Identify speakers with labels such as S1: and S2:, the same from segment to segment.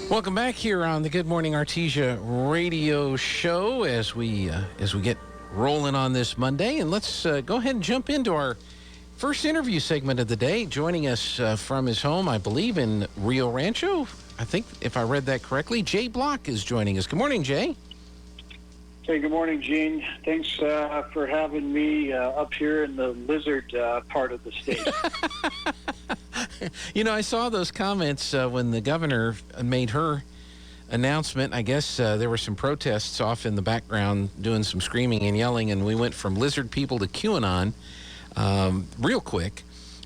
S1: Welcome back here on the Good Morning Artesia radio show as we get rolling on this Monday. And let's go ahead and jump into our first interview segment of the day. Joining us from his home, I believe, in Rio Rancho. I think, if I read that correctly, Jay Block is joining us. Good morning, Jay.
S2: Hey, good morning, Gene. Thanks for having me up here in the lizard part of the state.
S1: You know, I saw those comments when the governor made her announcement. I guess there were some protests off in the background doing some screaming and yelling, and we went from lizard people to QAnon real quick.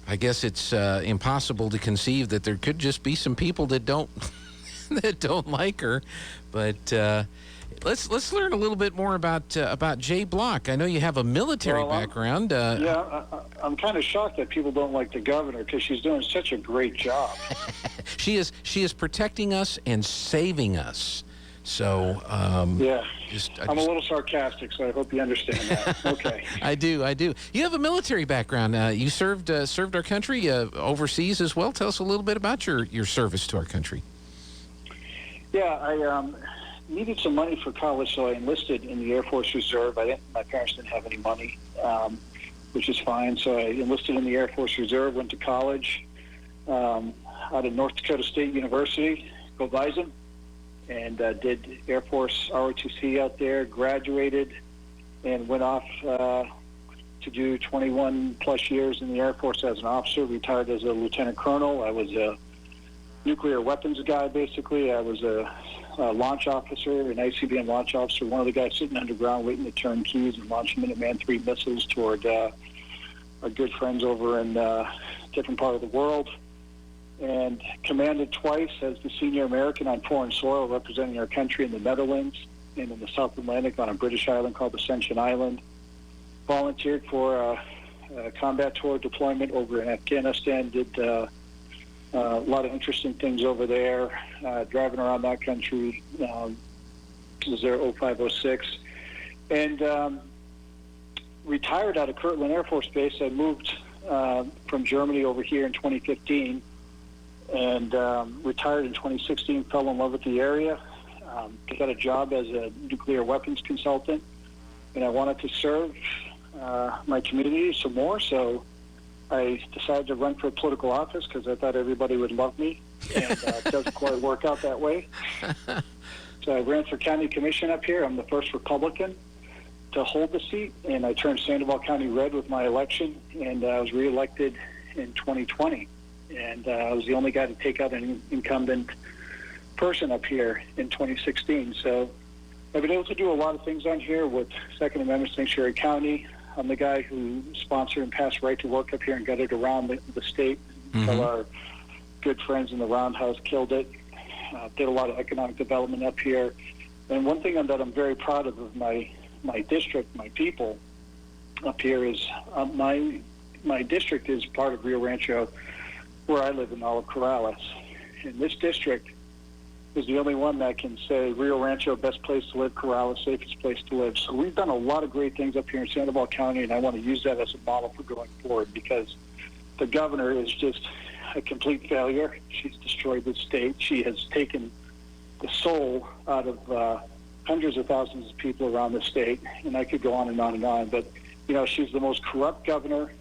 S1: I guess it's impossible to conceive that there could just be some people that don't that don't like her, but let's learn a little bit more about Jay Block. I know you have a military background.
S2: I'm kind of shocked that people don't like the governor because she's doing such a great job.
S1: She is protecting us and saving us. So
S2: I'm a little sarcastic, so I hope you understand that. Okay.
S1: I do. You have a military background. You served our country overseas as well. Tell us a little bit about your service to our country.
S2: Yeah, I needed some money for college, so I enlisted in the Air Force Reserve. My parents didn't have any money, which is fine. So I enlisted in the Air Force Reserve, went to college out of North Dakota State University, go Bison, and did Air Force ROTC out there, graduated, and went off to do 21 plus years in the Air Force as an officer, retired as a lieutenant colonel. I was a nuclear weapons guy, basically. I was a launch officer, an ICBM launch officer, one of the guys sitting underground waiting to turn keys and launch Minuteman III missiles toward our good friends over in a different part of the world. And commanded twice as the senior American on foreign soil, representing our country in the Netherlands and in the South Atlantic on a British island called Ascension Island. Volunteered for a combat tour deployment over in Afghanistan, did a lot of interesting things over there, driving around that country. Was there 0506. And retired out of Kirtland Air Force Base. I moved from Germany over here in 2015 and retired in 2016, fell in love with the area, got a job as a nuclear weapons consultant, and I wanted to serve my community some more, so I decided to run for political office because I thought everybody would love me, and it doesn't quite work out that way. So I ran for county commission up here. I'm the first Republican to hold the seat, and I turned Sandoval County red with my election, and I was reelected in 2020. And I was the only guy to take out an incumbent person up here in 2016. So I've been able to do a lot of things on here with Second Amendment Sanctuary County. I'm the guy who sponsored and passed right to work up here and got it around the state. So our good friends in the Roundhouse killed it. Did a lot of economic development up here. And one thing that I'm very proud of my district, my people up here is my district is part of Rio Rancho, where I live in Olive Corrales. And this district is the only one that can say Rio Rancho, best place to live, Corrales, safest place to live. So we've done a lot of great things up here in Sandoval County, and I want to use that as a model for going forward because the governor is just a complete failure. She's destroyed the state. She has taken the soul out of hundreds of thousands of people around the state, and I could go on and on and on. But, you know, she's the most corrupt governor,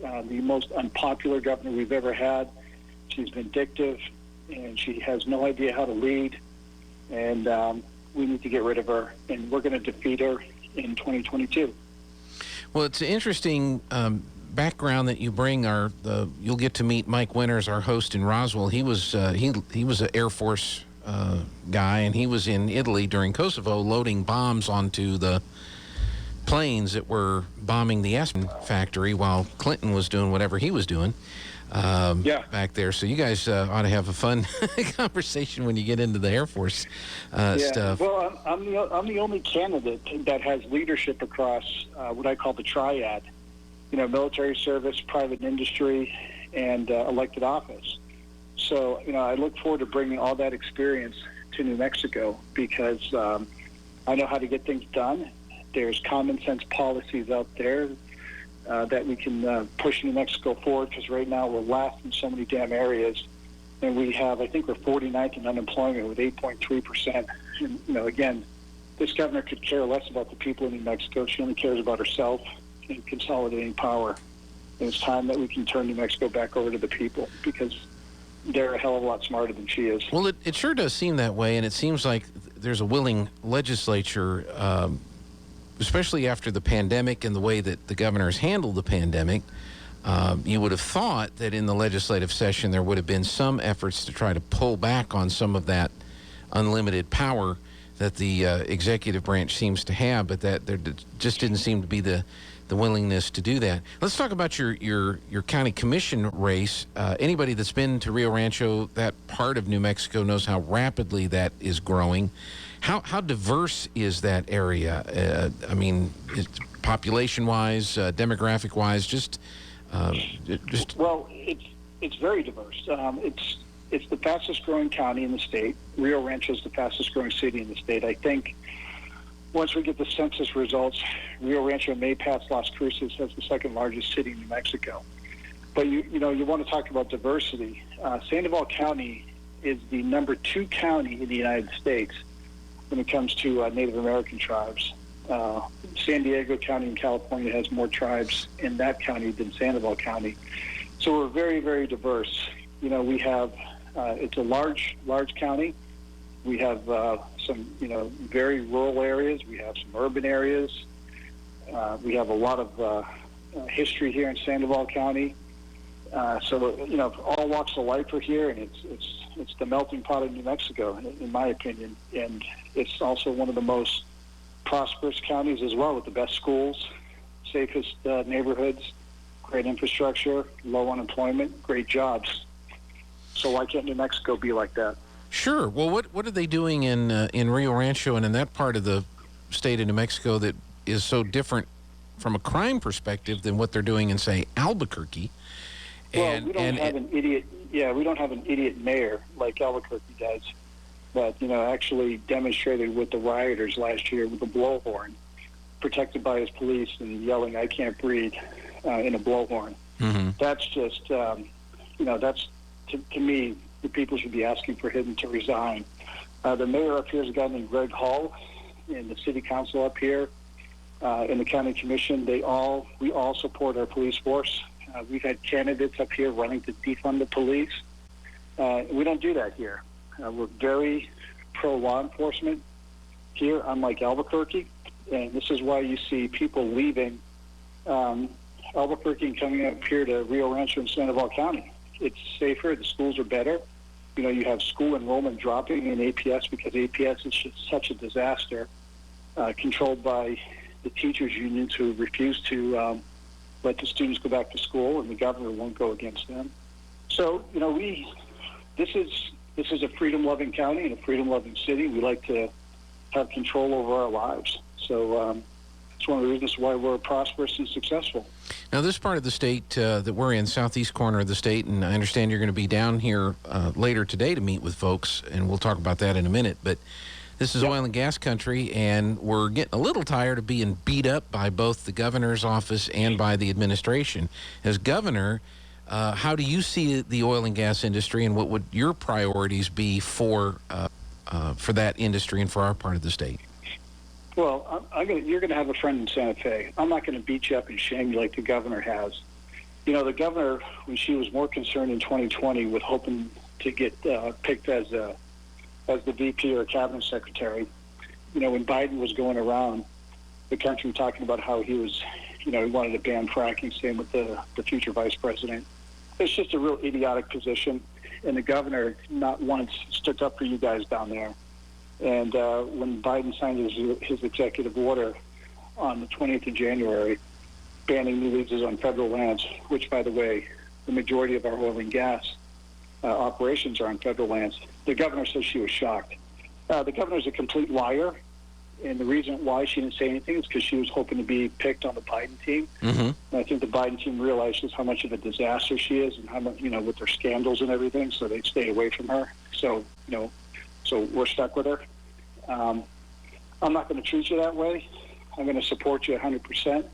S2: the most unpopular governor we've ever had. She's vindictive, and she has no idea how to lead, and we need to get rid of her, and we're going to defeat her in 2022.
S1: Well, it's an interesting background that you bring. You'll get to meet Mike Winters, our host in Roswell. He was an Air Force guy, and he was in Italy during Kosovo loading bombs onto the planes that were bombing the Aspen factory while Clinton was doing whatever he was doing back there. So you guys ought to have a fun conversation when you get into the Air Force stuff.
S2: Well, I'm the only candidate that has leadership across what I call the triad, you know, military service, private industry, and elected office. So, you know, I look forward to bringing all that experience to New Mexico because I know how to get things done. There's common sense policies out there that we can push New Mexico forward because right now we're last in so many damn areas. And we have, I think we're 49th in unemployment with 8.3%. And, again, this governor could care less about the people in New Mexico. She only cares about herself and consolidating power. And it's time that we can turn New Mexico back over to the people, because they're a hell of a lot smarter than she is.
S1: Well, it sure does seem that way, and it seems like there's a willing legislature, especially after the pandemic and the way that the governor's handled the pandemic. You would have thought that in the legislative session there would have been some efforts to try to pull back on some of that unlimited power that the executive branch seems to have, but that there just didn't seem to be the willingness to do that. Let's talk about your county commission race. Anybody that's been to Rio Rancho, that part of New Mexico, knows how rapidly that is growing. How diverse is that area? I mean, population-wise, demographic-wise,
S2: Well, it's very diverse. It's the fastest growing county in the state. Rio Rancho is the fastest growing city in the state. I think once we get the census results, Rio Rancho may pass Las Cruces as the second largest city in New Mexico. But you want to talk about diversity. Sandoval County is the number 2 county in the United States when it comes to Native American tribes. San Diego County in California has more tribes in that county than Sandoval County. So we're very, very diverse. We have, it's a large county. We have some, very rural areas. We have some urban areas. We have a lot of history here in Sandoval County. So, all walks of life are here, and it's the melting pot of New Mexico, in my opinion. And it's also one of the most prosperous counties as well, with the best schools, safest neighborhoods, great infrastructure, low unemployment, great jobs. So why can't New Mexico be like that?
S1: Sure. Well, what are they doing in Rio Rancho and in that part of the state of New Mexico that is so different from a crime perspective than what they're doing in, say, Albuquerque?
S2: Well, we don't have an idiot. Yeah, we don't have an idiot mayor like Albuquerque does, that actually demonstrated with the rioters last year with a blowhorn, protected by his police and yelling "I can't breathe" in a blowhorn.
S1: Mm-hmm.
S2: That's just that's to me, the people should be asking for him to resign. The mayor up here is a guy named Greg Hall, and the city council up here, and the county commission. We all support our police force. We've had candidates up here running to defund the police. We don't do that here. We're very pro-law enforcement here, unlike Albuquerque. And this is why you see people leaving Albuquerque and coming up here to Rio Rancho and Sandoval County. It's safer. The schools are better. You have school enrollment dropping in APS because APS is just such a disaster, controlled by the teachers' unions who refuse to let the students go back to school, and the governor won't go against them. So, this is a freedom-loving county and a freedom-loving city. We like to have control over our lives. So it's one of the reasons why we're prosperous and successful.
S1: Now, this part of the state that we're in, southeast corner of the state, and I understand you're going to be down here later today to meet with folks, and we'll talk about that in a minute, but this is oil and gas country, and we're getting a little tired of being beat up by both the governor's office and by the administration. As governor, how do you see the oil and gas industry, and what would your priorities be for that industry and for our part of the state?
S2: Well, you're going to have a friend in Santa Fe. I'm not going to beat you up and shame you like the governor has. The governor, when she was more concerned in 2020 with hoping to get picked as the VP or a cabinet secretary, when Biden was going around the country talking about how he was, he wanted to ban fracking, same with the future vice president. It's just a real idiotic position, and the governor not once stood up for you guys down there. And when Biden signed his executive order on the 20th of January, banning new leases on federal lands, which, by the way, the majority of our oil and gas operations are on federal lands, the governor says she was shocked. The governor's a complete liar, and the reason why she didn't say anything is because she was hoping to be picked on the Biden team. Mm-hmm. And I think the Biden team realized just how much of a disaster she is, and how much, with their scandals and everything, so they stayed away from her. So, so we're stuck with her. I'm not going to treat you that way. I'm going to support you 100%.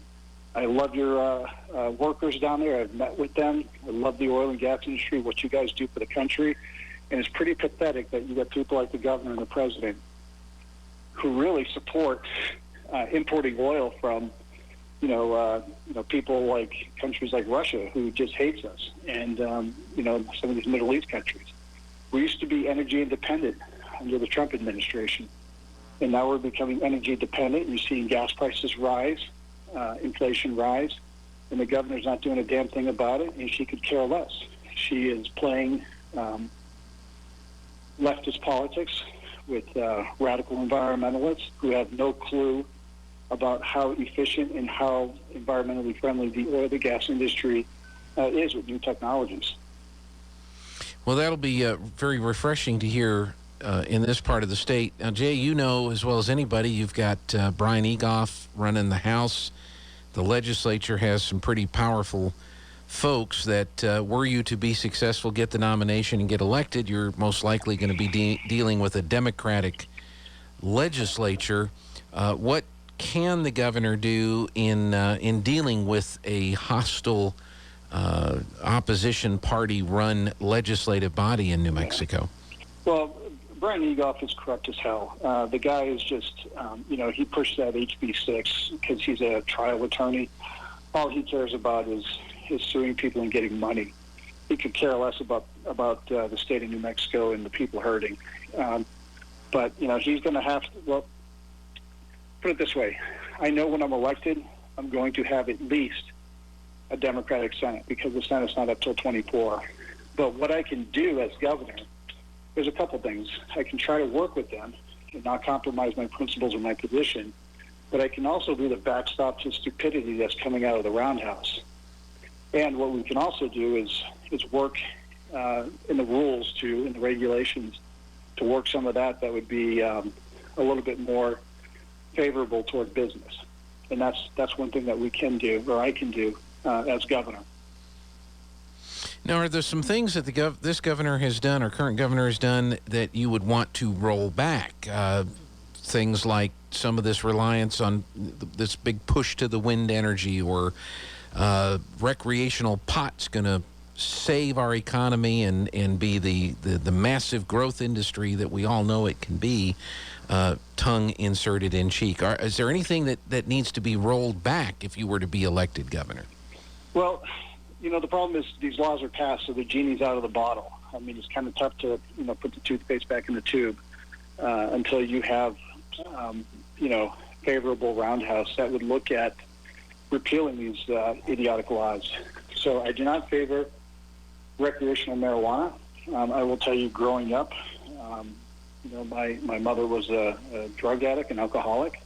S2: I love your workers down there. I've met with them. I love the oil and gas industry, what you guys do for the country. And it's pretty pathetic that you got people like the governor and the president who really support importing oil from, people like countries like Russia who just hates us, and some of these Middle East countries. We used to be energy independent under the Trump administration, and now we're becoming energy dependent. You're seeing gas prices rise, inflation rise, and the governor's not doing a damn thing about it, and she could care less. She is playing leftist politics with radical environmentalists who have no clue about how efficient and how environmentally friendly the oil and gas industry is with new technologies.
S1: Well, that'll be very refreshing to hear in this part of the state. Now, Jay, you know as well as anybody, you've got Brian Egoff running the House. The legislature has some pretty powerful folks that were you to be successful, get the nomination and get elected, you're most likely going to be dealing with a Democratic legislature. What can the governor do in dealing with a hostile opposition party-run legislative body in New Mexico?
S2: Well, Brian Egoff is corrupt as hell. The guy is just, he pushed that HB6 because he's a trial attorney. All he cares about is suing people and getting money. He could care less about the state of New Mexico and the people hurting. But he's going to have to, well, put it this way. I know when I'm elected, I'm going to have at least a Democratic Senate because the Senate's not up till 24. But what I can do as governor, there's a couple things. I can try to work with them and not compromise my principles or my position, but I can also be the backstop to stupidity that's coming out of the roundhouse. And what we can also do is work in the rules in the regulations to work some of that would be a little bit more favorable toward business. And that's one thing that we can do, or I can do as governor.
S1: Now, are there some things that this governor has done, or current governor has done, that you would want to roll back? Things like some of this reliance on this big push to the wind energy, or recreational pot's going to save our economy and be the massive growth industry that we all know it can be, tongue inserted in cheek. Is there anything that needs to be rolled back if you were to be elected governor?
S2: Well, the problem is these laws are passed, so the genie's out of the bottle. I mean, it's kind of tough to, put the toothpaste back in the tube until you have, favorable roundhouse that would look at repealing these idiotic laws. So I do not favor recreational marijuana. I will tell you, growing up, my mother was a drug addict and alcoholic,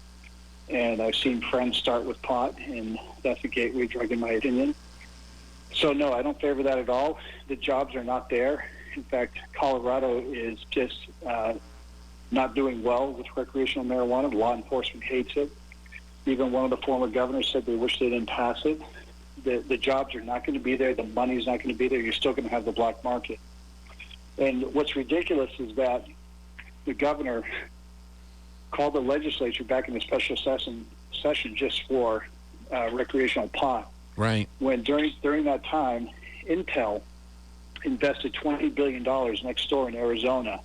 S2: and I've seen friends start with pot, and that's a gateway drug in my opinion. So no, I don't favor that at all. The jobs are not there. In fact, Colorado is just not doing well with recreational marijuana. Law enforcement hates it. Even one of the former governors said they wish they didn't pass it. The jobs are not going to be there. The money's not going to be there. You're still going to have the black market. And what's ridiculous is that the governor called the legislature back in the special session just for recreational pot.
S1: Right.
S2: When during that time, Intel invested $20 billion next door in Arizona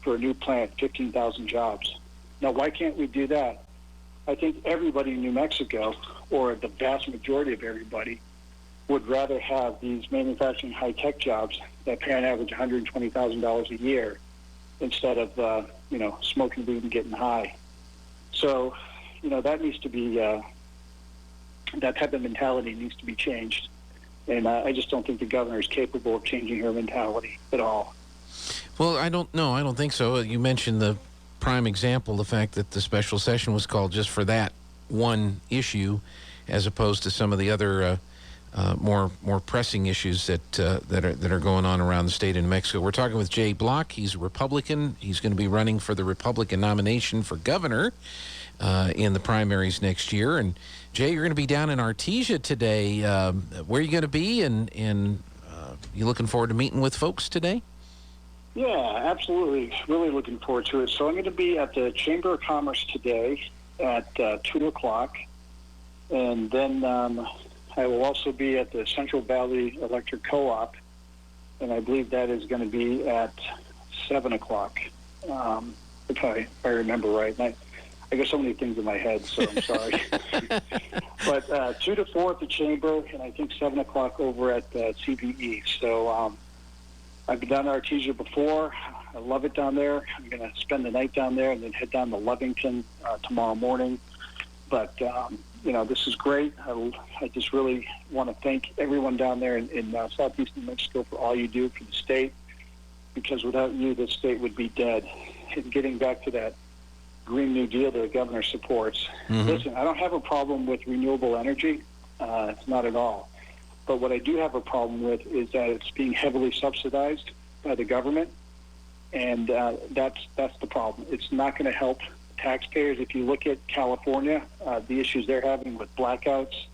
S2: for a new plant, 15,000 jobs. Now, why can't we do that? I think everybody in New Mexico, or the vast majority of everybody, would rather have these manufacturing high-tech jobs that pay on average $120,000 a year instead of, smoking weed and getting high. So, that needs to be, that type of mentality needs to be changed. And I just don't think the governor is capable of changing her mentality at all.
S1: Well, I don't think so. You mentioned the prime example, the fact that the special session was called just for that one issue, as opposed to some of the other more pressing issues that are going on around the state of New Mexico. We're talking with Jay Block. He's a Republican. He's going to be running for the Republican nomination for governor in the primaries next year. And Jay, you're going to be down in Artesia today. Where are you going to be? And you looking forward to meeting with folks today?
S2: Yeah, absolutely. Really looking forward to it. So I'm going to be at the Chamber of Commerce today at 2 o'clock. And then I will also be at the Central Valley Electric Co-op. And I believe that is going to be at 7 o'clock, if I remember right. And I got so many things in my head, so I'm sorry. But 2 to 4 at the Chamber, and I think 7 o'clock over at CBE. So I've been down to Artesia before. I love it down there. I'm going to spend the night down there and then head down to Lovington tomorrow morning. But, this is great. I just really want to thank everyone down there in southeast New Mexico for all you do for the state, because without you, the state would be dead. And getting back to that Green New Deal that the governor supports, listen, I don't have a problem with renewable energy, not at all. But what I do have a problem with is that it's being heavily subsidized by the government, and that's the problem. It's not going to help taxpayers. If you look at California, the issues they're having with blackouts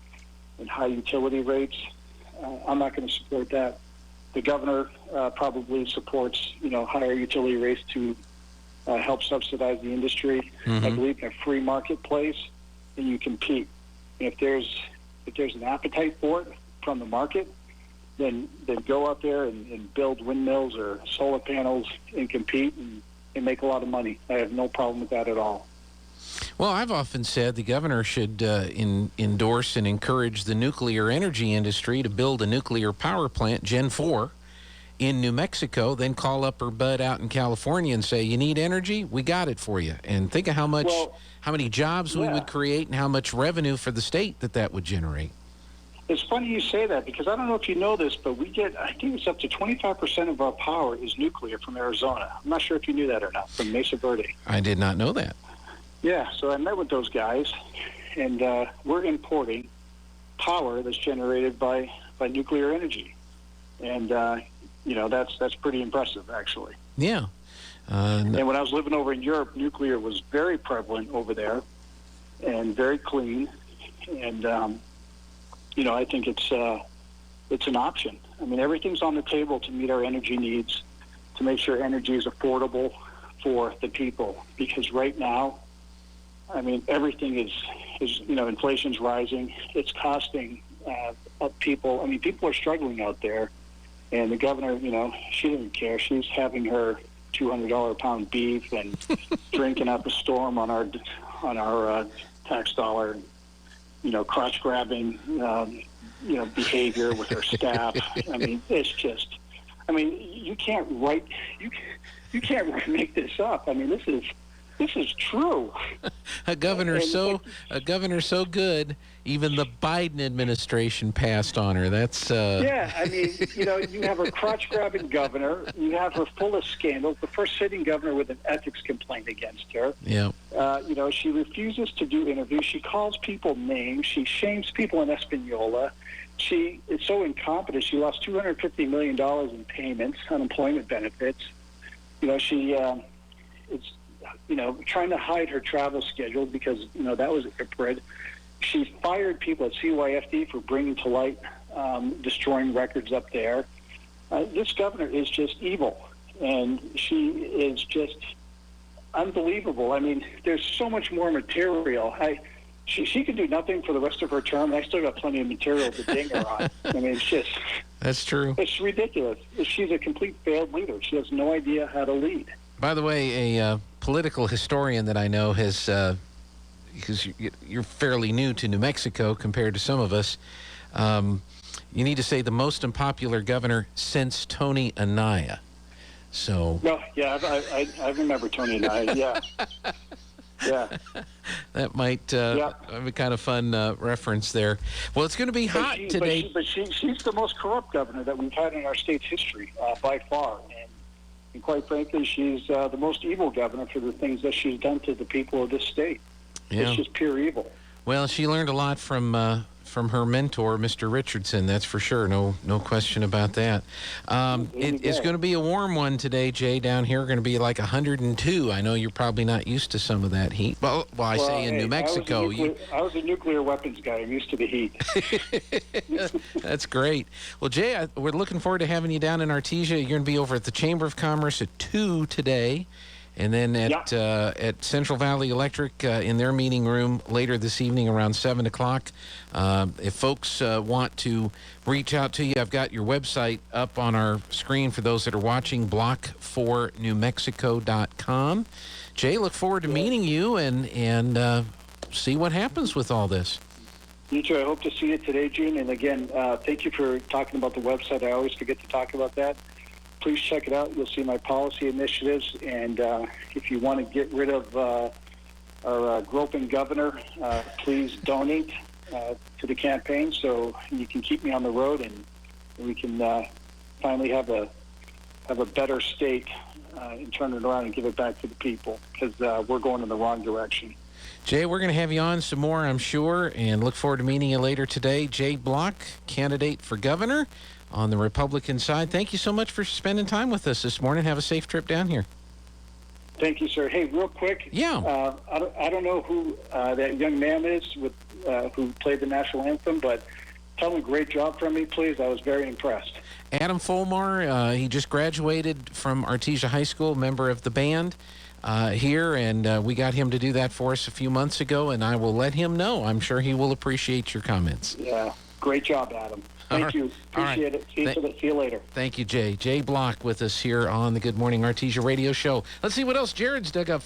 S2: and high utility rates, I'm not going to support that. The governor probably supports, higher utility rates to help subsidize the industry. I believe in a free marketplace, then you compete. And if there's an appetite for it from the market, then go out there and build windmills or solar panels and compete and make a lot of money. I have no problem with that at all.
S1: Well, I've often said the governor should endorse and encourage the nuclear energy industry to build a nuclear power plant, Gen 4, in New Mexico, then call up her bud out in California and say, you need energy? We got it for you. And think of how many jobs we would create and how much revenue for the state that would generate.
S2: It's funny you say that, because I don't know if you know this, but we get, I think it's up to 25% of our power is nuclear from Arizona. I'm not sure if you knew that or not, from Mesa Verde.
S1: I did not know that.
S2: Yeah, so I met with those guys, and we're importing power that's generated by nuclear energy. And, that's pretty impressive, actually.
S1: Yeah.
S2: And when I was living over in Europe, nuclear was very prevalent over there and very clean. And, I think it's an option. I mean, everything's on the table to meet our energy needs, to make sure energy is affordable for the people. Because right now, I mean, everything is inflation's rising. It's costing people. I mean, people are struggling out there. And the governor, she doesn't care. She's having her $200 a pound beef and drinking up a storm on our tax dollar. Crotch grabbing, behavior with her staff. I mean, it's just. I mean, you can't make this up. I mean, this is true.
S1: A governor so good, even the Biden administration passed on her. That's
S2: Yeah, I mean, you have a crotch-grabbing governor. You have her full of scandals. The first sitting governor with an ethics complaint against her.
S1: Yeah.
S2: She refuses to do interviews. She calls people names. She shames people in Espanola. She is so incompetent. She lost $250 million in payments, unemployment benefits. She is trying to hide her travel schedule because, that was a hypocrite. She fired people at CYFD for bringing to light, destroying records up there. This governor is just evil, and she is just unbelievable. I mean, there's so much more material. She could do nothing for the rest of her term, and I still got plenty of material to ding her on. I mean, it's just...
S1: That's true.
S2: It's ridiculous. She's a complete failed leader. She has no idea how to lead.
S1: By the way, a political historian that I know has, because you're fairly new to New Mexico compared to some of us, you need to say the most unpopular governor since Tony Anaya. So.
S2: No, yeah, I remember Tony Anaya. Yeah. Yeah.
S1: That might be a kind of fun reference there. Well, it's going to be hot today.
S2: But she's the most corrupt governor that we've had in our state's history by far. And quite frankly, she's the most evil governor for the things that she's done to the people of this state. Yeah. It's just pure evil.
S1: Well, she learned a lot from her mentor, Mr. Richardson. That's for sure. No question about that. It's going to be a warm one today, Jay. Down here, going to be like 102. I know you're probably not used to some of that heat. Well, I say in New Mexico.
S2: I was a nuclear weapons guy. I'm used to the heat.
S1: That's great. Well, Jay, we're looking forward to having you down in Artesia. You're going to be over at the Chamber of Commerce at 2 today. And then at Central Valley Electric in their meeting room later this evening around 7 o'clock. If folks want to reach out to you, I've got your website up on our screen for those that are watching, block4newmexico.com. Jay, look forward to meeting you and see what happens with all this.
S2: You too. I hope to see you today, Gene. And again, thank you for talking about the website. I always forget to talk about that. Please check it out. You'll see my policy initiatives. And if you want to get rid of our groping governor, please donate to the campaign so you can keep me on the road and we can finally have a better state and turn it around and give it back to the people, because we're going in the wrong direction.
S1: Jay, we're going to have you on some more, I'm sure, and look forward to meeting you later today. Jay Block, candidate for governor on the Republican side. Thank you so much for spending time with us this morning. Have a safe trip down here.
S2: Thank you, sir. Hey, real quick.
S1: Yeah.
S2: I don't know who that young man is who played the national anthem, but tell him great job from me, please. I was very impressed.
S1: Adam Folmar, he just graduated from Artesia High School, member of the band here, and we got him to do that for us a few months ago, and I will let him know. I'm sure he will appreciate your comments.
S2: Yeah. Great job, Adam. Thank you. Appreciate it. See you later.
S1: Thank you, Jay. Jay Block with us here on the Good Morning Artesia radio show. Let's see what else Jared's dug up for.